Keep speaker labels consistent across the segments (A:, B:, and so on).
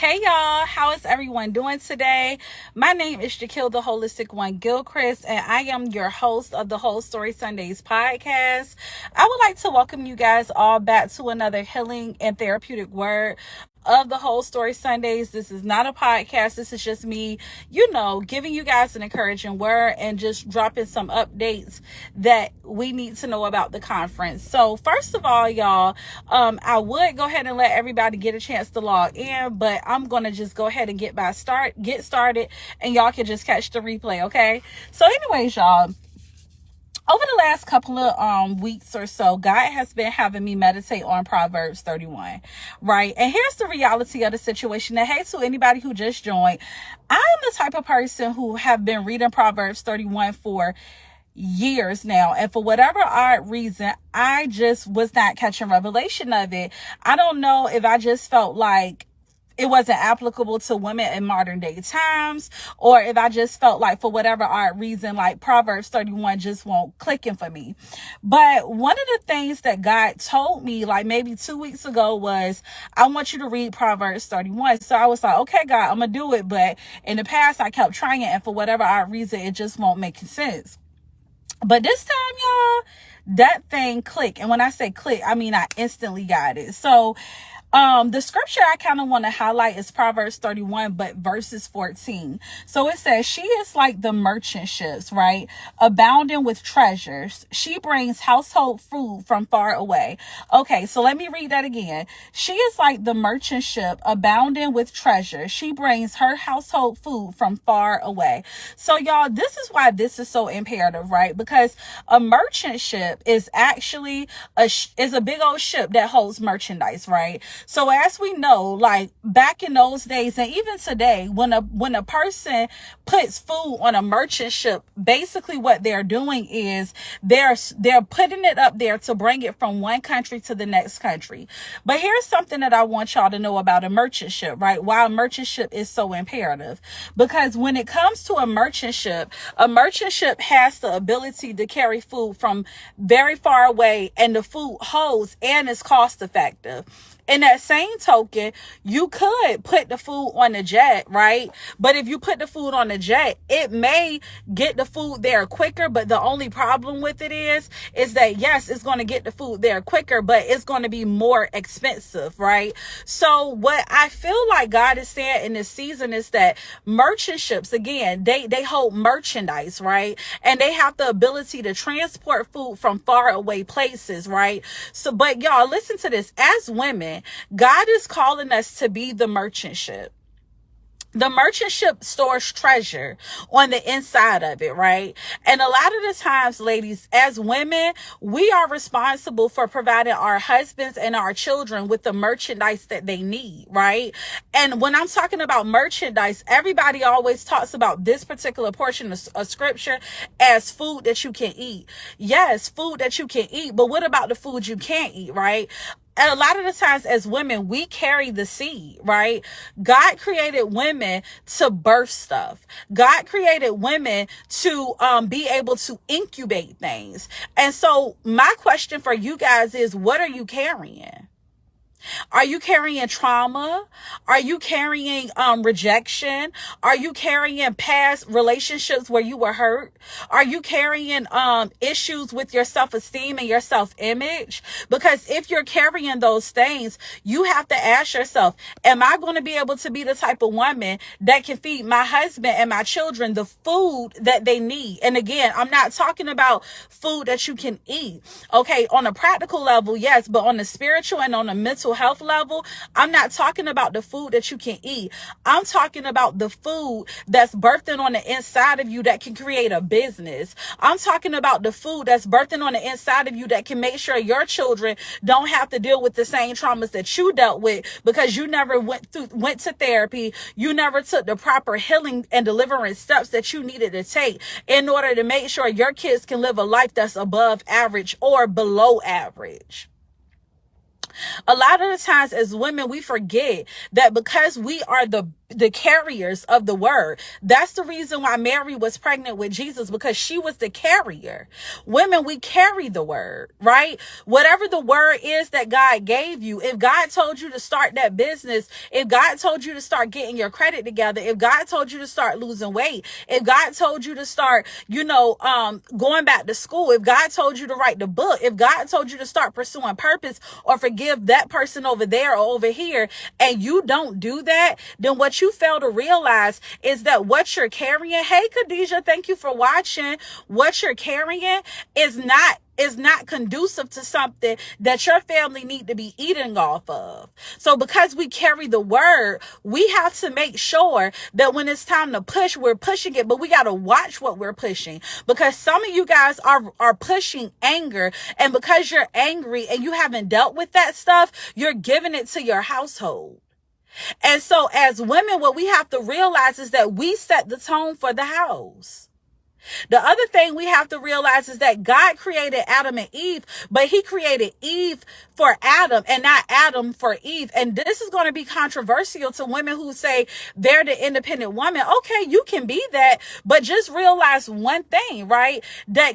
A: Hey y'all, how is everyone doing today? My name is Jaquil the Wholistic One Gilchrist, and I am your host of the Whole Story Sundays podcast. I would like to welcome you guys all back to another healing and therapeutic word of the Whole Story Sundays. This is not a podcast. This is just me, giving you guys an encouraging word and just dropping some updates that we need to know about the conference. So first of all, y'all, I would go ahead and let everybody get a chance to log in, but I'm going to just go ahead and get started, and y'all can just catch the replay. Okay. So anyways, y'all, over the last couple of weeks or so, God has been having me meditate on Proverbs 31, right? And here's the reality of the situation. And hey, to anybody who just joined, I'm the type of person who have been reading Proverbs 31 for years now, and for whatever odd reason, I just was not catching revelation of it. I don't know if I just felt like it wasn't applicable to women in modern day times, or if I just felt like for whatever odd reason, like Proverbs 31 just won't clicking for me. But one of the things that God told me like maybe 2 weeks ago was, I want you to read Proverbs 31. So I was like, okay, God, I'm gonna do it. But in the past, I kept trying it, and for whatever odd reason, it just won't make sense. But this time, y'all, that thing clicked. And when I say click, I mean I instantly got it. So the scripture I kind of want to highlight is Proverbs 31, but verses 14. So it says, she is like the merchant ships, right? Abounding with treasures. She brings household food from far away. Okay, so let me read that again. She is like the merchant ship abounding with treasure. She brings her household food from far away. So y'all, this is why this is so imperative, right? Because a merchant ship is actually is a big old ship that holds merchandise, right? So as we know, like back in those days, and even today, when a person puts food on a merchant ship, basically what they're doing is they're putting it up there to bring it from one country to the next country. But here's something that I want y'all to know about a merchant ship, right? Why a merchant ship is so imperative. Because when it comes to a merchant ship has the ability to carry food from very far away, and the food holds and is cost effective. In that same token, you could put the food on a jet, right? But if you put the food on a jet, it may get the food there quicker. But the only problem with it is that, yes, it's going to get the food there quicker, but it's going to be more expensive, right? So what I feel like God is saying in this season is that merchant ships, again, they hold merchandise, right? And they have the ability to transport food from far away places, right? So, but y'all, listen to this. As women, God is calling us to be the merchant ship. The merchant ship stores treasure on the inside of it, right? And a lot of the times, ladies, as women, we are responsible for providing our husbands and our children with the merchandise that they need, right? And when I'm talking about merchandise, everybody always talks about this particular portion of scripture as food that you can eat. Yes, food that you can eat, but what about the food you can't eat, right? And a lot of the times as women, we carry the seed, right? God created women to birth stuff. God created women to be able to incubate things. And so my question for you guys is, what are you carrying? Are you carrying trauma? Are you carrying rejection? Are you carrying past relationships where you were hurt? Are you carrying issues with your self-esteem and your self-image? Because if you're carrying those things, you have to ask yourself, am I going to be able to be the type of woman that can feed my husband and my children the food that they need? And again, I'm not talking about food that you can eat. Okay, on a practical level, yes, but on the spiritual and on the mental health level, I'm not talking about the food that you can eat. I'm talking about the food that's birthing on the inside of you that can create a business. I'm talking about the food that's birthing on the inside of you that can make sure your children don't have to deal with the same traumas that you dealt with because you never went to therapy. You never took the proper healing and deliverance steps that you needed to take in order to make sure your kids can live a life that's above average or below average. A lot of the times as women, we forget that because we are the the carriers of the word. That's the reason why Mary was pregnant with Jesus, because she was the carrier. Women, we carry the word, right? Whatever the word is that God gave you, if God told you to start that business, if God told you to start getting your credit together, if God told you to start losing weight, if God told you to start, going back to school, if God told you to write the book, if God told you to start pursuing purpose or forgive that person over there or over here, and you don't do that, then what you fail to realize is that what you're carrying, hey Khadijah, thank you for watching, what you're carrying is not conducive to something that your family need to be eating off of. So because we carry the word, we have to make sure that when it's time to push, we're pushing it, but we got to watch what we're pushing, because some of you guys are pushing anger, and because you're angry and you haven't dealt with that stuff, you're giving it to your household. And so as women, what we have to realize is that we set the tone for the house. The other thing we have to realize is that God created Adam and Eve, but he created Eve for Adam and not Adam for Eve. And this is going to be controversial to women who say they're the independent woman. Okay, you can be that, but just realize one thing, right? That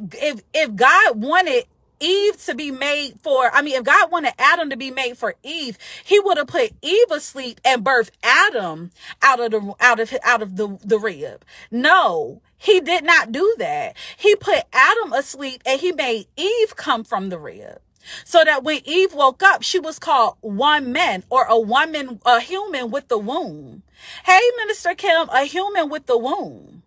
A: if God wanted Eve to be made for, if God wanted Adam to be made for Eve, he would have put Eve asleep and birthed Adam out of the rib. No, he did not do that. He put Adam asleep and he made Eve come from the rib. So that when Eve woke up, she was called one man, or a woman, a human with the womb. Hey, Minister Kim, a human with the womb.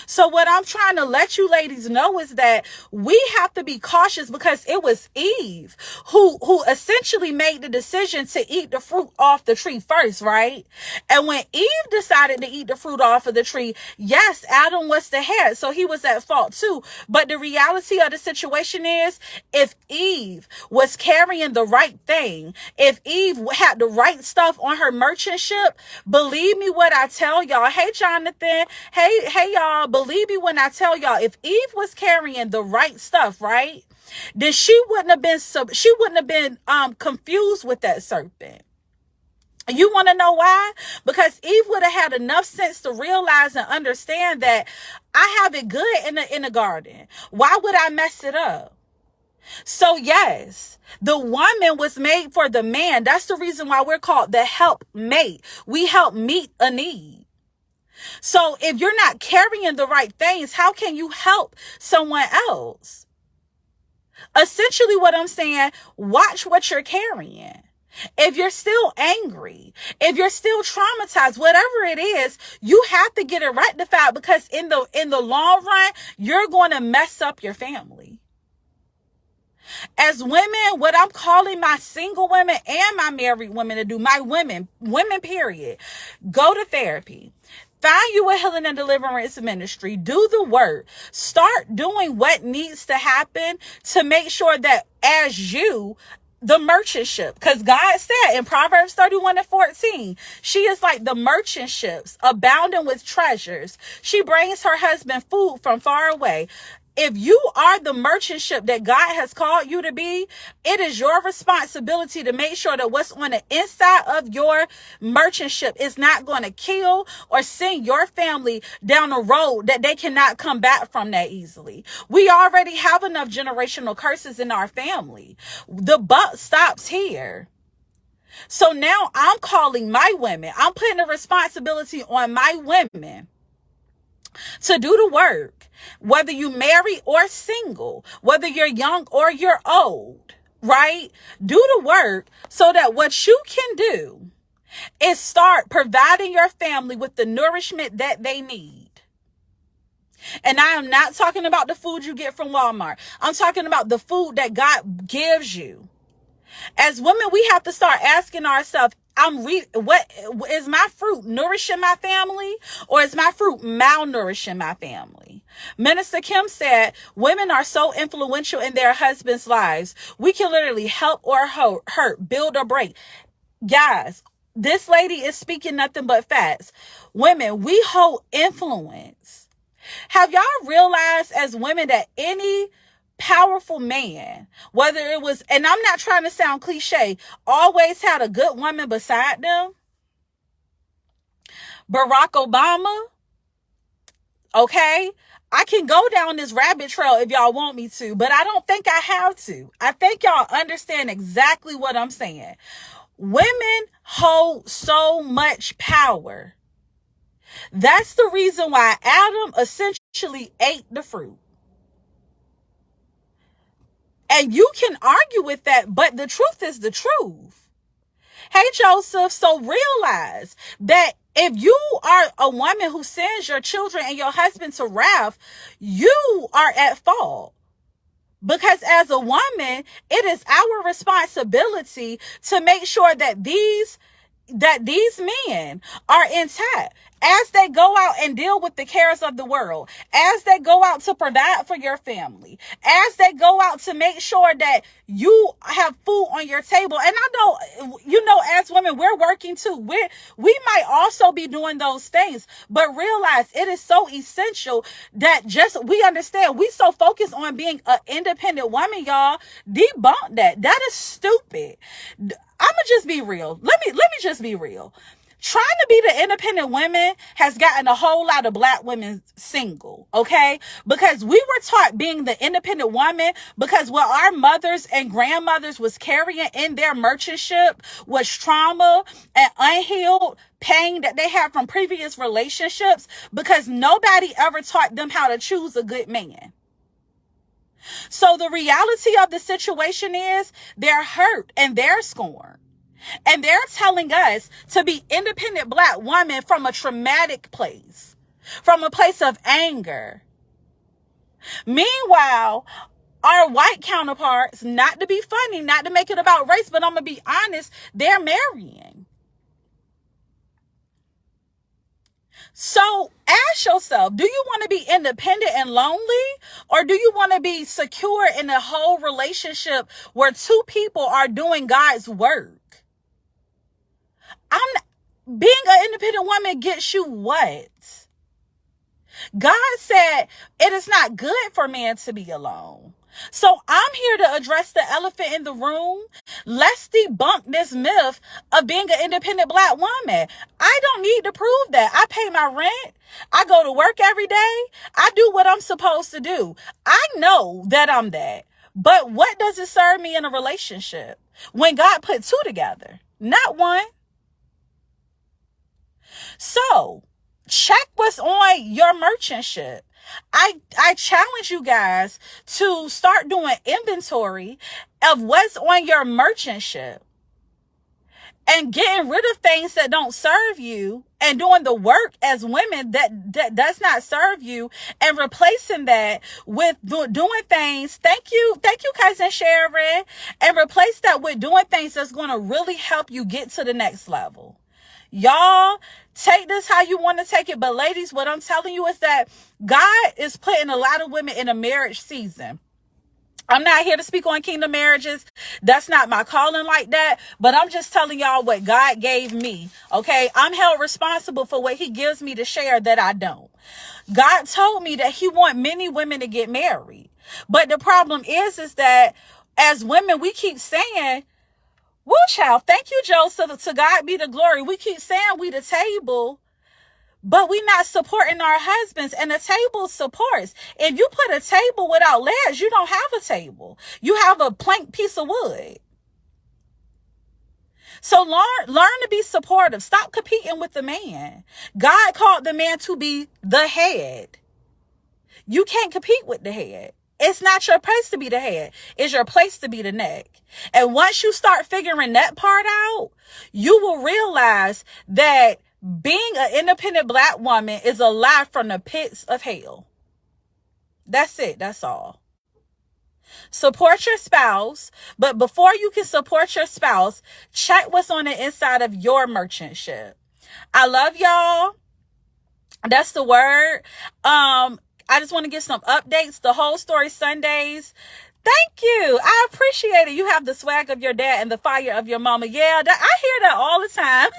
A: So what I'm trying to let you ladies know is that we have to be cautious, because it was Eve who essentially made the decision to eat the fruit off the tree first, right? And when Eve decided to eat the fruit off of the tree, yes, Adam was the head, so he was at fault too. But the reality of the situation is, if Eve was carrying the right thing, if Eve had the right stuff on her merchant ship, believe me what I tell y'all. Hey, Jonathan. Hey, y'all. Believe me when I tell y'all, if Eve was carrying the right stuff, right, then she wouldn't have been confused with that serpent. You want to know why? Because Eve would have had enough sense to realize and understand that I have it good in the garden. Why would I mess it up? So yes, the woman was made for the man. That's the reason why we're called the helpmate. We help meet a need. So if you're not carrying the right things, how can you help someone else? Essentially what I'm saying, watch what you're carrying. If you're still angry, if you're still traumatized, whatever it is, you have to get it rectified, because in the long run, you're going to mess up your family. As women, what I'm calling my single women and my married women to do, my women period, go to therapy. Find you a healing and deliverance ministry. Do the work. Start doing what needs to happen to make sure that as you, the merchant ship, because God said in Proverbs 31:14, she is like the merchant ships, abounding with treasures. She brings her husband food from far away. If you are the merchant ship that God has called you to be, it is your responsibility to make sure that what's on the inside of your merchant ship is not going to kill or send your family down a road that they cannot come back from that easily. We already have enough generational curses in our family. The buck stops here. So now I'm calling my women. I'm putting the responsibility on my women to do the work, whether you married or single, whether you're young or you're old, right? Do the work so that what you can do is start providing your family with the nourishment that they need. And I am not talking about the food you get from Walmart. I'm talking about the food that God gives you. As women, we have to start asking ourselves, what is my fruit nourishing my family, or is my fruit malnourishing my family? Minister Kim said, women are so influential in their husbands' lives. We can literally help or hurt, build or break. Guys, this lady is speaking nothing but facts. Women, we hold influence. Have y'all realized as women that any powerful man, whether it was, and I'm not trying to sound cliche, always had a good woman beside them? Barack Obama. Okay? I can go down this rabbit trail if y'all want me to, but I don't think I have to. I think y'all understand exactly what I'm saying. Women hold so much power. That's the reason why Adam essentially ate the fruit. And you can argue with that, but the truth is the truth. Hey, Joseph, so realize that if you are a woman who sends your children and your husband to wrath, you are at fault. Because as a woman, it is our responsibility to make sure that these men are intact as they go out and deal with the cares of the world, as they go out to provide for your family, as they go out to make sure that you have food on your table. And I know, as women, we're working too. We might also be doing those things, but realize it is so essential that we understand we so focused on being an independent woman, y'all. Debunk that. That is stupid. I'ma just be real. Let me just be real. Trying to be the independent women has gotten a whole lot of black women single, okay? Because we were taught being the independent woman because what our mothers and grandmothers was carrying in their merchantship was trauma and unhealed pain that they had from previous relationships because nobody ever taught them how to choose a good man. So the reality of the situation is they're hurt and they're scorned. And they're telling us to be independent black women from a traumatic place, from a place of anger. Meanwhile, our white counterparts, not to be funny, not to make it about race, but I'm going to be honest, they're marrying. So ask yourself, do you want to be independent and lonely, or do you want to be secure in a whole relationship where two people are doing God's work? Being an independent woman gets you what? God said it is not good for man to be alone. So I'm here to address the elephant in the room. Let's debunk this myth of being an independent black woman. I don't need to prove that. I pay my rent. I go to work every day. I do what I'm supposed to do. I know that I'm that. But what does it serve me in a relationship when God put two together, not one? So check what's on your merchantship. I challenge you guys to start doing inventory of what's on your merchantship and getting rid of things that don't serve you and doing the work as women that does not serve you and replacing that with doing things. Thank you, cousin Sharon. And replace that with doing things that's going to really help you get to the next level. Y'all, take this how you want to take it. But ladies, what I'm telling you is that God is putting a lot of women in a marriage season. I'm not here to speak on kingdom marriages. That's not my calling like that. But I'm just telling y'all what God gave me. Okay. I'm held responsible for what he gives me to share that I don't. God told me that he wants many women to get married. But the problem is that as women, we keep saying, woo, child, thank you, Joseph. To God be the glory. We keep saying we the table, but we not supporting our husbands, and the table supports. If you put a table without legs, you don't have a table. You have a plank piece of wood. So learn to be supportive. Stop competing with the man. God called the man to be the head. You can't compete with the head. It's not your place to be the head. It's your place to be the neck. And once you start figuring that part out, you will realize that being an independent black woman is a lie from the pits of hell. That's it. That's all. Support your spouse. But before you can support your spouse, check what's on the inside of your merchantship. I love y'all. That's the word. I just want to give some updates. The Whole Story Sundays. Thank you. I appreciate it. You have the swag of your dad and the fire of your mama. Yeah, I hear that all the time.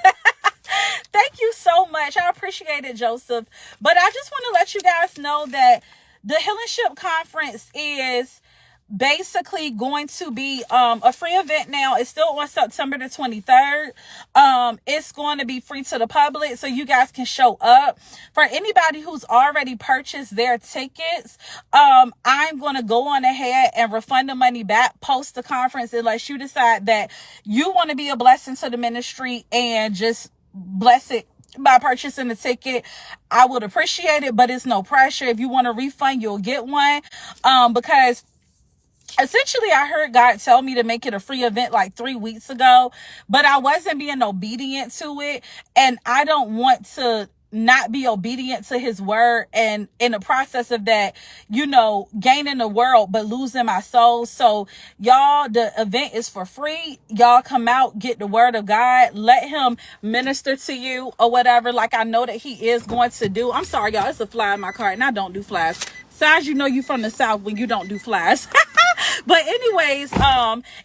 A: Thank you so much. I appreciate it, Joseph. But I just want to let you guys know that the Healing Ship Conference is basically going to be a free event now. It's still on September the 23rd. It's going to be free to the public, so you guys can show up. For anybody who's already purchased their tickets, I'm going to go on ahead and refund the money back post the conference, unless you decide that you want to be a blessing to the ministry and just bless it by purchasing the ticket. I would appreciate it, but it's no pressure. If you want a refund, you'll get one. Because essentially, I heard God tell me to make it a free event like 3 weeks ago, but I wasn't being obedient to it. And I don't want to not be obedient to his word, and in the process of that, gaining the world but losing my soul. So y'all, the event is for free. Y'all come out, get the word of God, let him minister to you or whatever, like I know that he is going to do. I'm sorry, y'all, it's a fly in my car and I don't do flies. Sounds you from the South when you don't do flies. But anyways,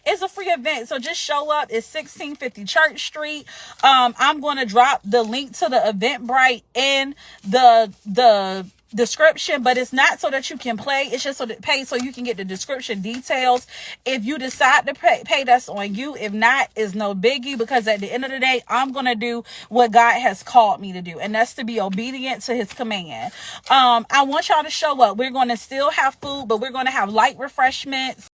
A: it's a free event, so just show up. It's 1650 Church Street. I'm going to drop the link to the Eventbrite in the description, but it's not so that you can play. It's just pay so you can get the description details. If you decide to pay, that's on you. If not, it's no biggie, because at the end of the day, I'm going to do what God has called me to do, and that's to be obedient to his command. I want y'all to show up. We're going to still have food, but we're going to have light refreshments.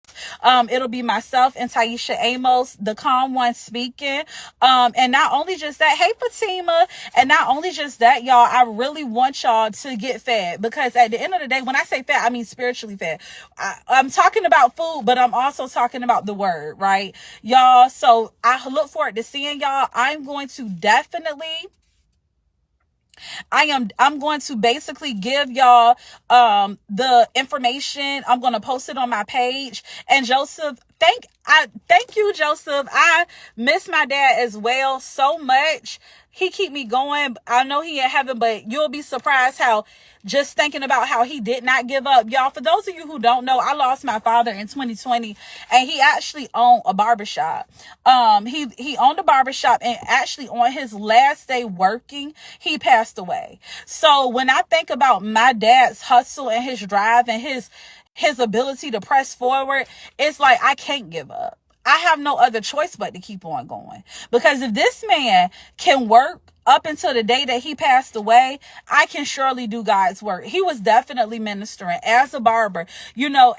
A: It'll be myself and Taisha Amos, the calm one, speaking. And not only just that, hey Fatima, and not only just that, y'all, I really want y'all to get fed, because at the end of the day, when I say fed, I mean spiritually fed. I'm talking about food, but I'm also talking about the word, right, y'all? So I look forward to seeing y'all. I'm going to I'm going to basically give y'all the information. I'm going to post it on my page. And Joseph, thank you, Joseph. I miss my dad as well so much. He keep me going. I know he in heaven, but you'll be surprised how, just thinking about how he did not give up. Y'all, for those of you who don't know, I lost my father in 2020, and he actually owned a barbershop. He owned a barbershop, and actually on his last day working, he passed away. So when I think about my dad's hustle and his drive and his ability to press forward, it's like I can't give up. I have no other choice but to keep on going. Because if this man can work up until the day that he passed away, I can surely do God's work. He was definitely ministering as a barber.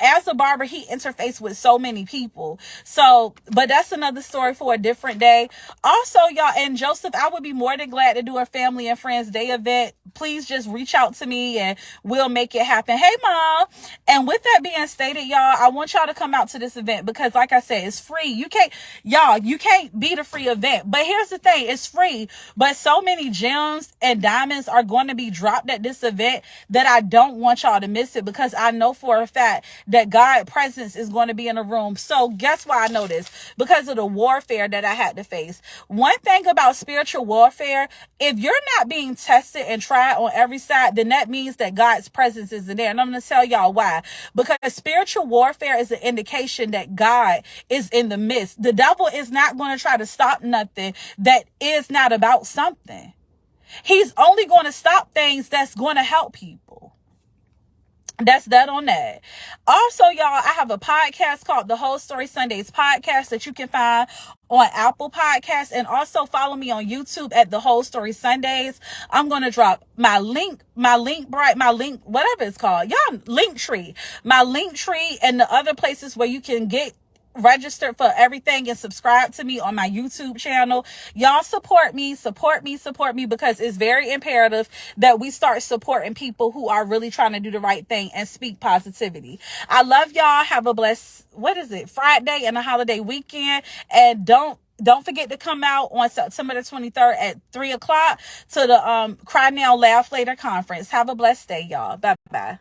A: As a barber, he interfaced with so many people. So, but that's another story for a different day. Also, y'all, and Joseph, I would be more than glad to do a family and friends day event. Please just reach out to me and we'll make it happen. Hey, Mom. And with that being stated, y'all, I want y'all to come out to this event, because like I said, it's free. You can't beat a free event. But here's the thing, it's free, but so many gems and diamonds are going to be dropped at this event that I don't want y'all to miss it, because I know for a fact that God's presence is going to be in the room. So guess why I know this? Because of the warfare that I had to face. One thing about spiritual warfare, if you're not being tested and tried on every side, then that means that God's presence isn't there. And I'm going to tell y'all why. Because spiritual warfare is an indication that God is in the midst. The devil is not going to try to stop nothing that is not about something. He's only going to stop things that's going to help people. That's that on that. Also, y'all, I have a podcast called the Whole Story Sundays podcast that you can find on Apple Podcasts, and also follow me on YouTube at the Whole Story Sundays. I'm going to drop my link, whatever it's called. Y'all, Linktree. My Linktree and the other places where you can get registered for everything and subscribe to me on my YouTube channel. Y'all support me, because it's very imperative that we start supporting people who are really trying to do the right thing and speak positivity. I love y'all. Have a blessed, Friday and a holiday weekend. And don't forget to come out on September the 23rd at 3 o'clock to the Cry Now, Laugh Later conference. Have a blessed day, y'all. Bye-bye.